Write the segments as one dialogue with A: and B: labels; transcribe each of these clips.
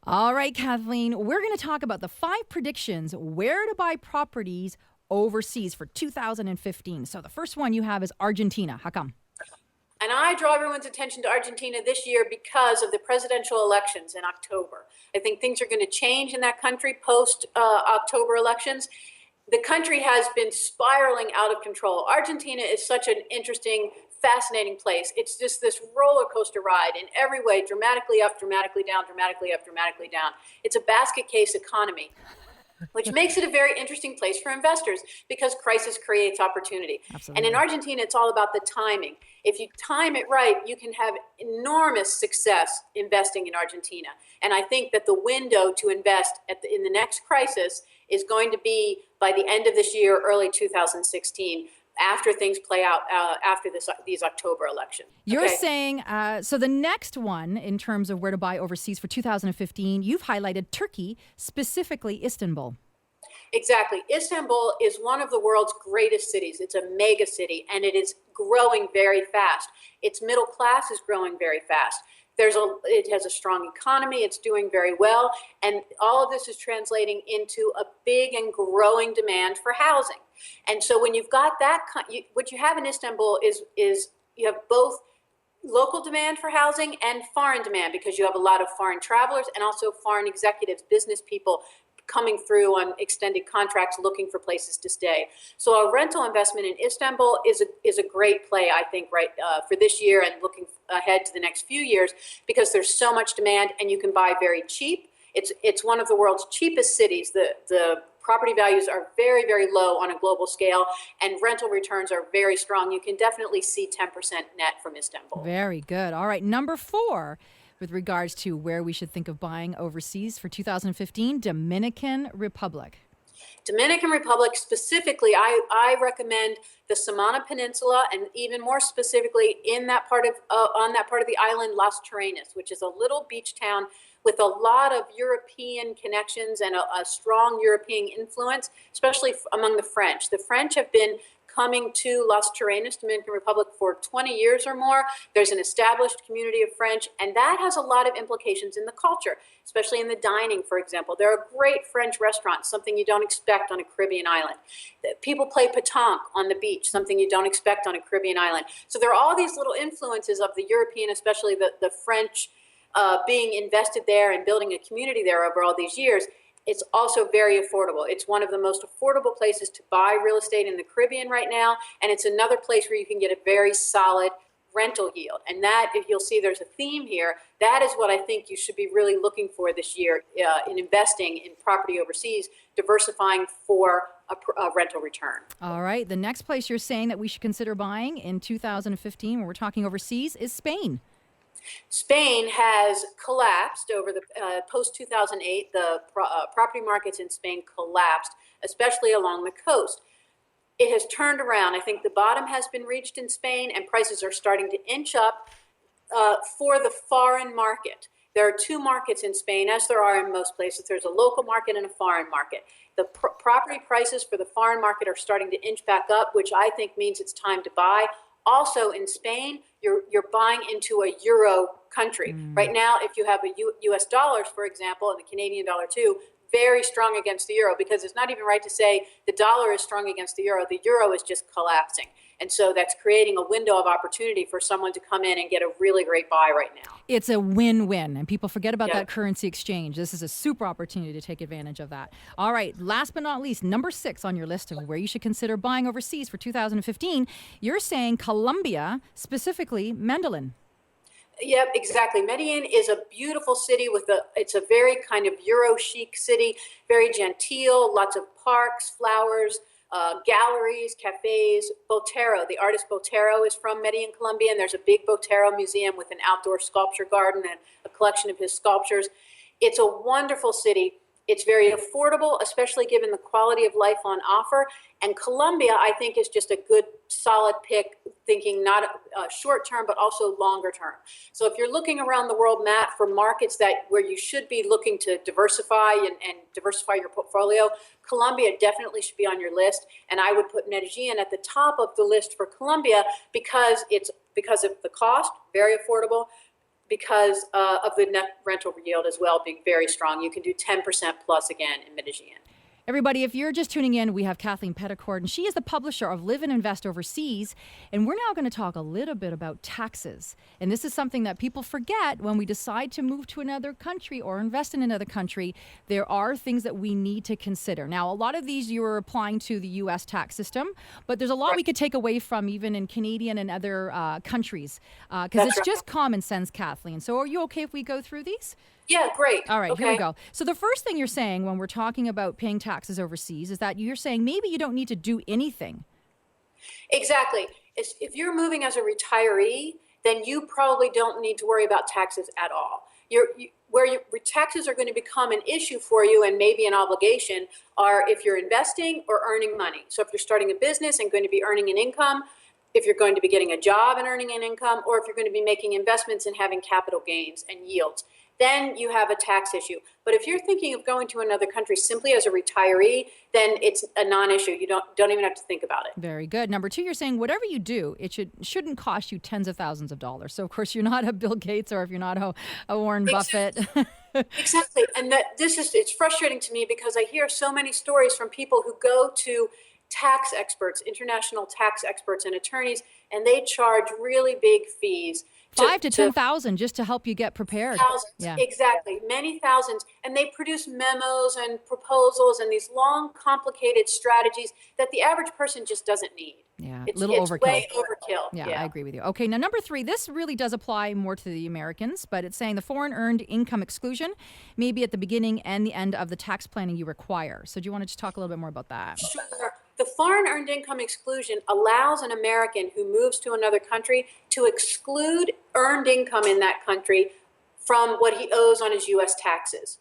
A: All right, Kathleen, we're going to talk about the 5 predictions where to buy properties overseas for 2015. So the first one you have is Argentina. How come?
B: And I draw everyone's attention to Argentina this year because of the presidential elections in October. I think things are going to change in that country post October elections. The country has been spiraling out of control. Argentina is such an interesting, fascinating place. It's just this roller coaster ride in every way, dramatically up, dramatically down, dramatically up, dramatically down. It's a basket case economy, which makes it a very interesting place for investors because crisis creates opportunity.
A: Absolutely.
B: And in Argentina, it's all about the timing. If you time it right, you can have enormous success investing in Argentina. And I think that the window to invest in the next crisis is going to be by the end of this year, early 2016, after things play out after these October elections.
A: You're saying, so the next one in terms of where to buy overseas for 2015, you've highlighted Turkey, specifically Istanbul.
B: Exactly. Istanbul is one of the world's greatest cities. It's a mega city, and it is growing very fast. Its middle class is growing very fast. It has a strong economy. It's doing very well. And all of this is translating into a big and growing demand for housing. And so when you've got that, what you have in Istanbul is you have both local demand for housing and foreign demand, because you have a lot of foreign travelers and also foreign executives, business people coming through on extended contracts looking for places to stay. So a rental investment in Istanbul is a great play, I think, for this year and looking ahead to the next few years, because there's so much demand and you can buy very cheap. It's one of the world's cheapest cities. The property values are very, very low on a global scale, and rental returns are very strong. You can definitely see 10% net from Istanbul.
A: Very good. All right, number 4. With regards to where we should think of buying overseas for 2015, Dominican Republic.
B: Dominican Republic specifically, I recommend the Samana Peninsula, and even more specifically on that part of the island, Las Terrenas, which is a little beach town with a lot of European connections and a strong European influence, especially among the French. The French have been coming to Las Terrenas, Dominican Republic, for 20 years or more. There's an established community of French, and that has a lot of implications in the culture, especially in the dining, for example. There are great French restaurants, something you don't expect on a Caribbean island. People play pétanque on the beach, something you don't expect on a Caribbean island. So there are all these little influences of the European, especially the French, being invested there and building a community there over all these years. It's also very affordable. It's one of the most affordable places to buy real estate in the Caribbean right now, and it's another place where you can get a very solid rental yield. And that, if you'll see, there's a theme here. That is what I think you should be really looking for this year in investing in property overseas, diversifying for a rental return.
A: All right. The next place you're saying that we should consider buying in 2015, when we're talking overseas, is Spain.
B: Spain has collapsed over the post-2008. The property markets in Spain collapsed, especially along the coast. It has turned around. I think the bottom has been reached in Spain, and prices are starting to inch up for the foreign market. There are 2 markets in Spain, as there are in most places. There's a local market and a foreign market. The property prices for the foreign market are starting to inch back up, which I think means it's time to buy. Also in Spain, you're buying into a euro country. Right now, if you have a U.S. dollars, for example, and the Canadian dollar too, very strong against the euro, because it's not even right to say the dollar is strong against the euro. The euro is just collapsing. And so that's creating a window of opportunity for someone to come in and get a really great buy right now.
A: It's a win-win, and people forget about that currency exchange. This is a super opportunity to take advantage of that. All right, last but not least, number 6 on your list of where you should consider buying overseas for 2015, you're saying Colombia, specifically Medellin.
B: Yep, exactly. Medellin is a beautiful city it's a very kind of Euro chic city, very genteel, lots of parks, flowers, galleries, cafes. Botero, the artist Botero, is from Medellin, Colombia, and there's a big Botero museum with an outdoor sculpture garden and a collection of his sculptures. It's a wonderful city. It's very affordable, especially given the quality of life on offer. And Colombia, I think, is just a good, solid pick, thinking not short term, but also longer term. So if you're looking around the world map for markets where you should be looking to diversify and diversify your portfolio, Colombia definitely should be on your list. And I would put Medellin at the top of the list for Colombia because of the cost, very affordable, because of the net rental yield as well being very strong. You can do 10% plus again in Medellin.
A: Everybody, if you're just tuning in, we have Kathleen Peddicord, and she is the publisher of Live and Invest Overseas. And we're now going to talk a little bit about taxes. And this is something that people forget when we decide to move to another country or invest in another country. There are things that we need to consider. Now, a lot of these you are applying to the U.S. tax system, but there's a lot we could take away from even in Canadian and other countries, because it's just common sense, Kathleen. So are you okay if we go through these?
B: Yeah, great.
A: All right,
B: okay.
A: Here we go. So the first thing you're saying when we're talking about paying taxes overseas is that you're saying maybe you don't need to do anything.
B: Exactly. If you're moving as a retiree, then you probably don't need to worry about taxes at all. Taxes are going to become an issue for you and maybe an obligation are if you're investing or earning money. So if you're starting a business and going to be earning an income, if you're going to be getting a job and earning an income, or if you're going to be making investments and having capital gains and yields, then you have a tax issue. But if you're thinking of going to another country simply as a retiree, then it's a non-issue. You don't even have to think about it.
A: Very good. Number two, you're saying whatever you do, it shouldn't cost you tens of thousands of dollars. So of course you're not a Bill Gates or if you're not a Warren Buffett.
B: Exactly. And it's frustrating to me because I hear so many stories from people who go to tax experts, international tax experts and attorneys, and they charge really big fees.
A: 5 to 10,000 just to help you get prepared.
B: Thousands, yeah. Exactly, many thousands. And they produce memos and proposals and these long, complicated strategies that the average person just doesn't need.
A: Yeah,
B: it's
A: overkill.
B: Way overkill.
A: Yeah, I agree with you. Okay, now number three, this really does apply more to the Americans, but it's saying the foreign earned income exclusion may be at the beginning and the end of the tax planning you require. So do you want to just talk a little bit more about that?
B: Sure. The foreign earned income exclusion allows an American who moves to another country to exclude earned income in that country from what he owes on his U.S. taxes.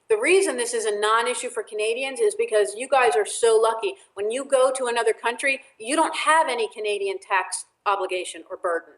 B: The reason this is a non-issue for Canadians is because you guys are so lucky. When you go to another country, you don't have any Canadian tax obligation or burden.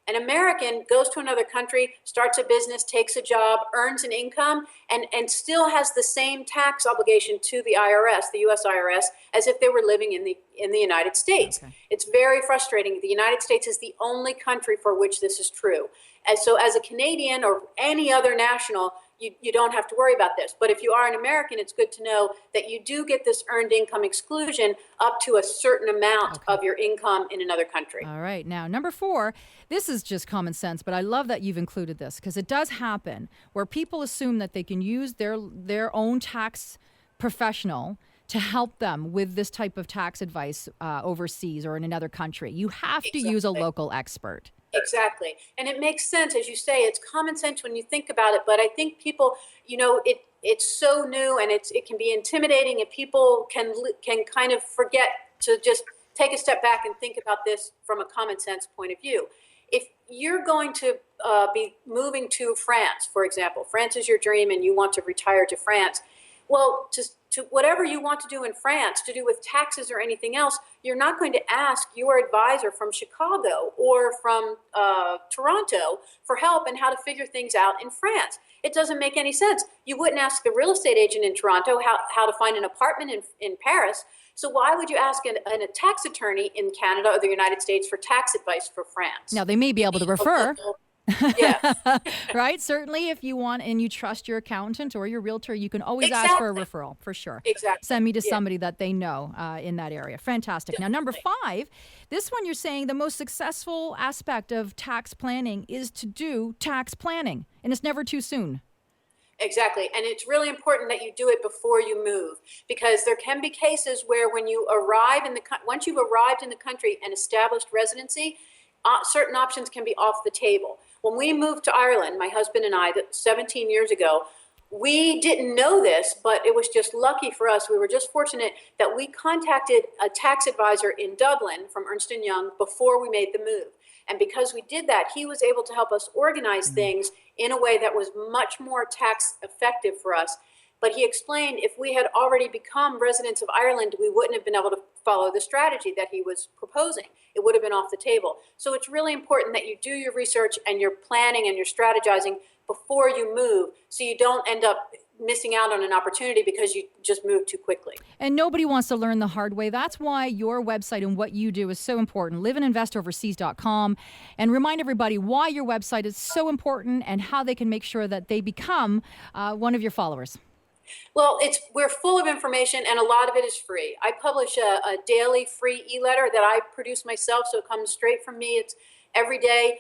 B: An American goes to another country, starts a business, takes a job, earns an income, and still has the same tax obligation to the IRS, the U.S. IRS, as if they were living in the United States. Okay. It's very frustrating. The United States is the only country for which this is true. And so as a Canadian or any other national, you don't have to worry about this. But if you are an American, it's good to know that you do get this earned income exclusion up to a certain amount of your income in another country.
A: All right. Now, number four, this is just common sense, but I love that you've included this because it does happen where people assume that they can use their own tax professional to help them with this type of tax advice overseas or in another country. You have to use a local expert.
B: Exactly. And it makes sense, as you say, it's common sense when you think about it. But I think people, it's so new and it can be intimidating and people can kind of forget to just take a step back and think about this from a common sense point of view. If you're going to be moving to France, for example, France is your dream and you want to retire to France, well, to whatever you want to do in France, to do with taxes or anything else, you're not going to ask your advisor from Chicago or from Toronto for help in how to figure things out in France. It doesn't make any sense. You wouldn't ask the real estate agent in Toronto how to find an apartment in Paris. So why would you ask a tax attorney in Canada or the United States for tax advice for France?
A: Now, they may be able to refer.
B: Yes.
A: Right? Certainly, if you want and you trust your accountant or your realtor, you can always ask for a referral, for sure.
B: Exactly.
A: Send me to somebody that they know in that area. Fantastic. Definitely. Now, number five, this one you're saying the most successful aspect of tax planning is to do tax planning, and it's never too soon.
B: Exactly. And it's really important that you do it before you move, because there can be cases where when you arrive once you've arrived in the country and established residency, certain options can be off the table. When we moved to Ireland, my husband and I, 17 years ago, we didn't know this, but it was just lucky for us. We were just fortunate that we contacted a tax advisor in Dublin from Ernst & Young before we made the move. And because we did that, he was able to help us organize things in a way that was much more tax effective for us. But he explained if we had already become residents of Ireland, we wouldn't have been able to follow the strategy that he was proposing. It would have been off the table. So it's really important that you do your research and your planning and your strategizing before you move, so you don't end up missing out on an opportunity because you just moved too quickly.
A: And nobody wants to learn the hard way. That's why your website and what you do is so important. liveandinvestoverseas.com, and remind everybody why your website is so important and how they can make sure that they become one of your followers.
B: Well, we're full of information, and a lot of it is free. I publish a daily free e-letter that I produce myself, so it comes straight from me. It's every day.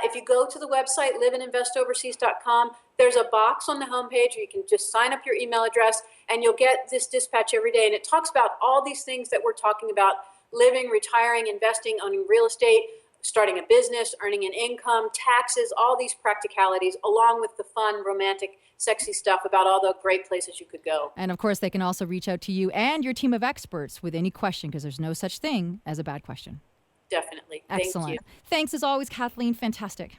B: If you go to the website, liveandinvestoverseas.com, there's a box on the homepage where you can just sign up your email address, and you'll get this dispatch every day. And it talks about all these things that we're talking about: living, retiring, investing, owning real estate, starting a business, earning an income, taxes, all these practicalities, along with the fun, romantic, sexy stuff about all the great places you could go.
A: And of course, they can also reach out to you and your team of experts with any question, because there's no such thing as a bad question.
B: Definitely.
A: Excellent.
B: Thank you.
A: Thanks as always, Kathleen. Fantastic.